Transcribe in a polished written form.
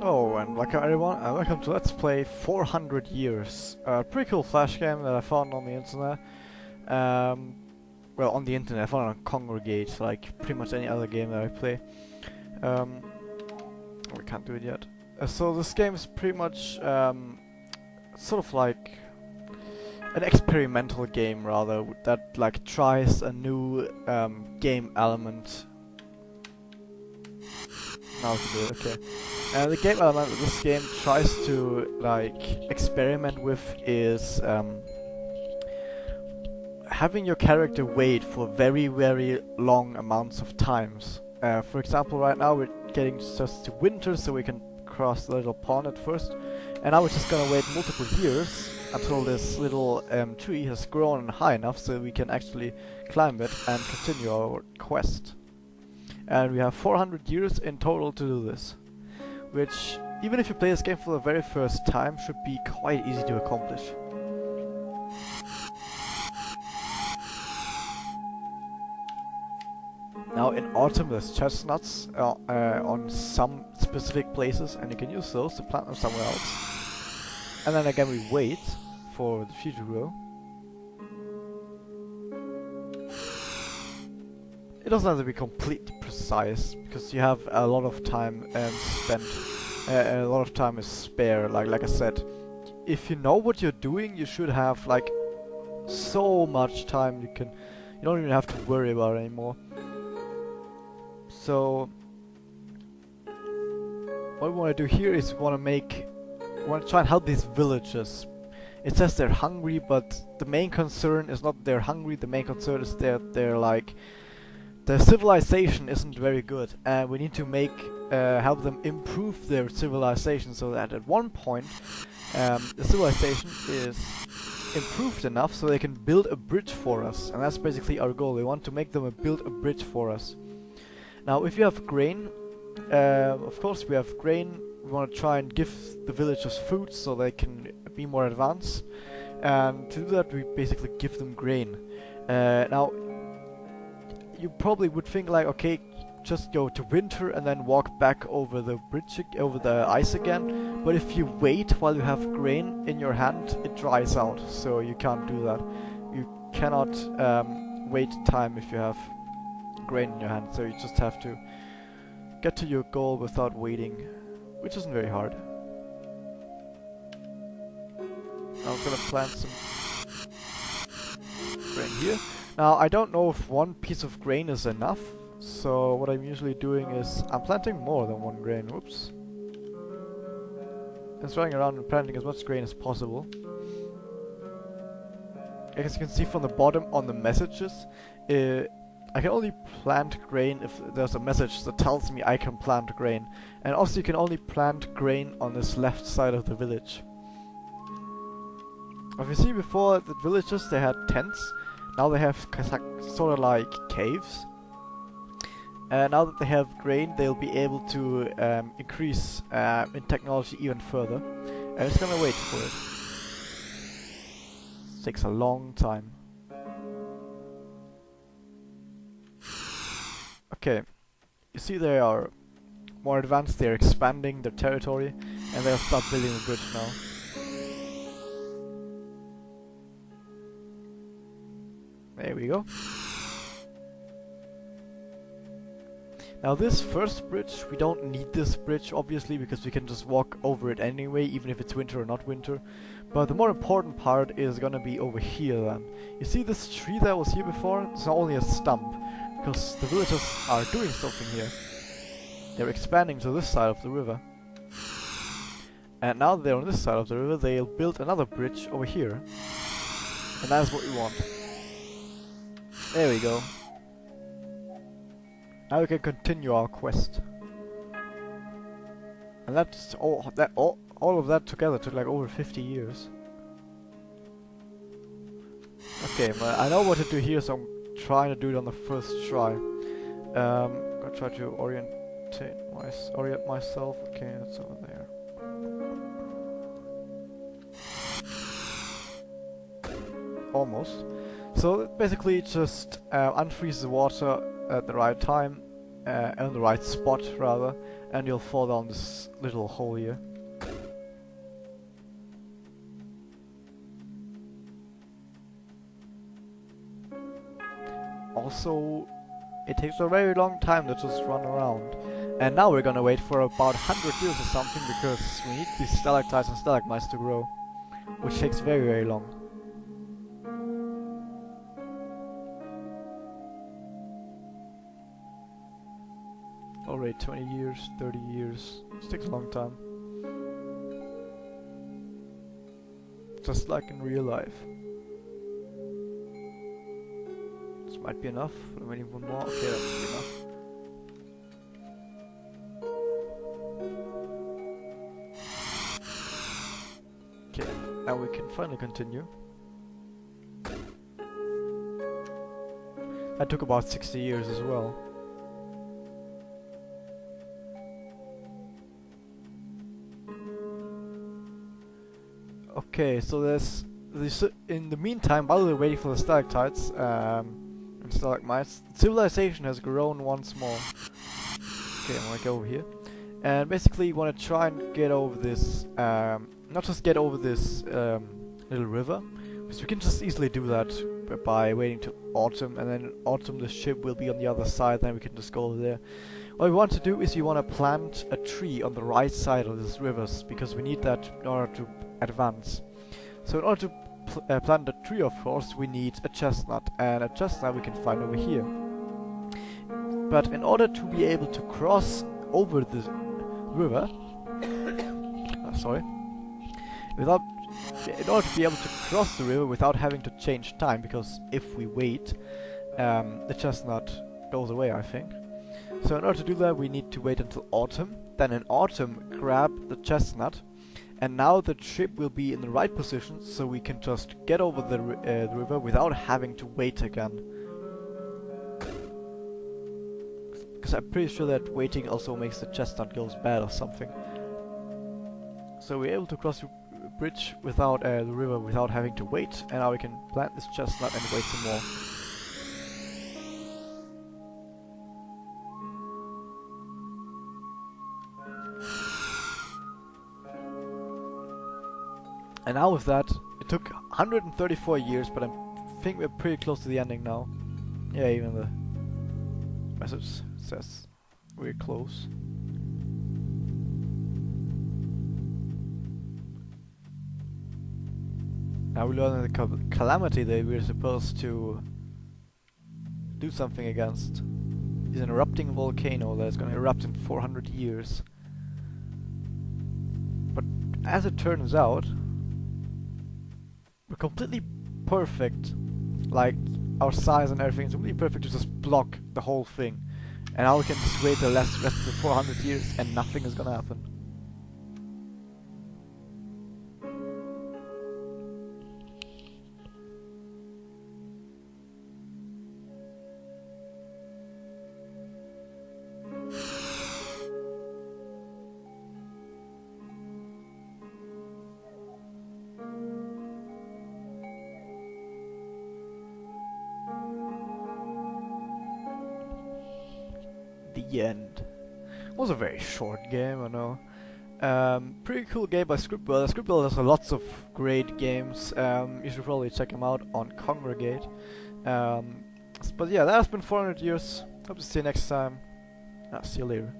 Oh, and welcome everyone, and welcome to Let's Play 400 Years. A pretty cool flash game that I found on the internet. Well, on the internet, I found it on Congregate, like pretty much any other game that I play. We can't do it yet. So this game is pretty much sort of like an experimental game, rather, that like tries a new game element. Now we can do it, okay. The game element that this game tries to like experiment with is having your character wait for very, very long amounts of times. For example, right now we're getting just to winter, so we can cross the little pond at first, and now we're just gonna wait multiple years until this little tree has grown high enough so we can actually climb it and continue our quest. And we have 400 years in total to do this, which, even if you play this game for the very first time, should be quite easy to accomplish. Now in autumn there's chestnuts on some specific places, and you can use those to plant them somewhere else. And then again we wait for the future grow. It doesn't have to be completely precise, because you have a lot of time spent, a lot of time is spare. Like I said, if you know what you're doing, you should have like so much time you don't even have to worry about it anymore. So what we want to do here is we want to try and help these villagers. It says they're hungry, but the main concern is not they're hungry. The main concern is that they're like, their civilization isn't very good, and we need to help them improve their civilization so that at one point the civilization is improved enough so they can build a bridge for us, and that's basically our goal. We want to make them build a bridge for us. Now if you have grain, of course we have grain, we want to try and give the villagers food so they can be more advanced, and to do that we basically give them grain. Now you probably would think like, okay, just go to winter and then walk back over the bridge, over the ice again. But if you wait while you have grain in your hand, it dries out, so you can't do that. You cannot wait time if you have grain in your hand, so you just have to get to your goal without waiting, which isn't very hard. I'm gonna plant some grain here. Now, I don't know if one piece of grain is enough, so what I'm usually doing is I'm planting more than one grain. Whoops. Just running around and planting as much grain as possible. As you can see from the bottom on the messages, I can only plant grain if there's a message that tells me I can plant grain. And also you can only plant grain on this left side of the village. If you see before, the villagers, they had tents. Now they have sort of like caves. Now that they have grain, they'll be able to increase in technology even further. And it's gonna wait for it. It takes a long time. Okay, you see they are more advanced, they're expanding their territory, and they'll start building a bridge now. There we go. Now this first bridge, we don't need this bridge obviously, because we can just walk over it anyway, even if it's winter or not winter. But the more important part is gonna be over here then. You see this tree that was here before? It's not only a stump, because the villagers are doing something here. They're expanding to this side of the river. And now that they're on this side of the river, they'll build another bridge over here. And that's what we want. There we go. Now we can continue our quest. And that's all of that together took like over 50 years. Okay, well, I know what to do here, so I'm trying to do it on the first try. I'm gonna try to orient myself. Okay, that's over there. Almost. So it basically just unfreeze the water at the right time, on the right spot rather, and you'll fall down this little hole here. Also, it takes a very long time to just run around. And now we're gonna wait for about 100 years or something, because we need these stalactites and stalagmites to grow, which takes very, very long. Already 20 years, 30 years, it takes a long time. Just like in real life. This might be enough, but we need one more. Okay, that should be enough. Okay, now we can finally continue. That took about 60 years as well. Okay, so there's this. In the meantime, while we're waiting for the stalactites and stalagmites, civilization has grown once more. Okay, I'm gonna go over here, and basically you want to try and get over this. Not just get over this little river, because we can just easily do that by waiting to autumn, and then in autumn the ship will be on the other side, then we can just go over there. What we want to do is you want to plant a tree on the right side of these rivers, because we need that in order to advance. So in order to plant a tree, of course, we need a chestnut, and a chestnut we can find over here. But in order to be able to cross over the river, in order to be able to cross the river without having to change time, because if we wait, the chestnut goes away, I think. So in order to do that, we need to wait until autumn. Then in autumn, grab the chestnut, and now the ship will be in the right position, so we can just get over the river without having to wait again. Because I'm pretty sure that waiting also makes the chestnut goes bad or something. So we're able to cross the bridge without the river without having to wait, and now we can plant this chestnut and wait some more. And now with that, it took 134 years, but I think we're pretty close to the ending now. Yeah, even the message says we're close. Now we learn the calamity that we're supposed to do something against is an erupting volcano that's gonna erupt in 400 years. But as it turns out, we're completely perfect. Like, our size and everything is completely perfect to just block the whole thing. And now we can just wait the rest of the 400 years and nothing is gonna happen. The end. It was a very short game, I know. Pretty cool game by Scriptwell. Scriptwell has lots of great games. You should probably check them out on Congregate. But yeah, that has been 400 years. Hope to see you next time. See you later.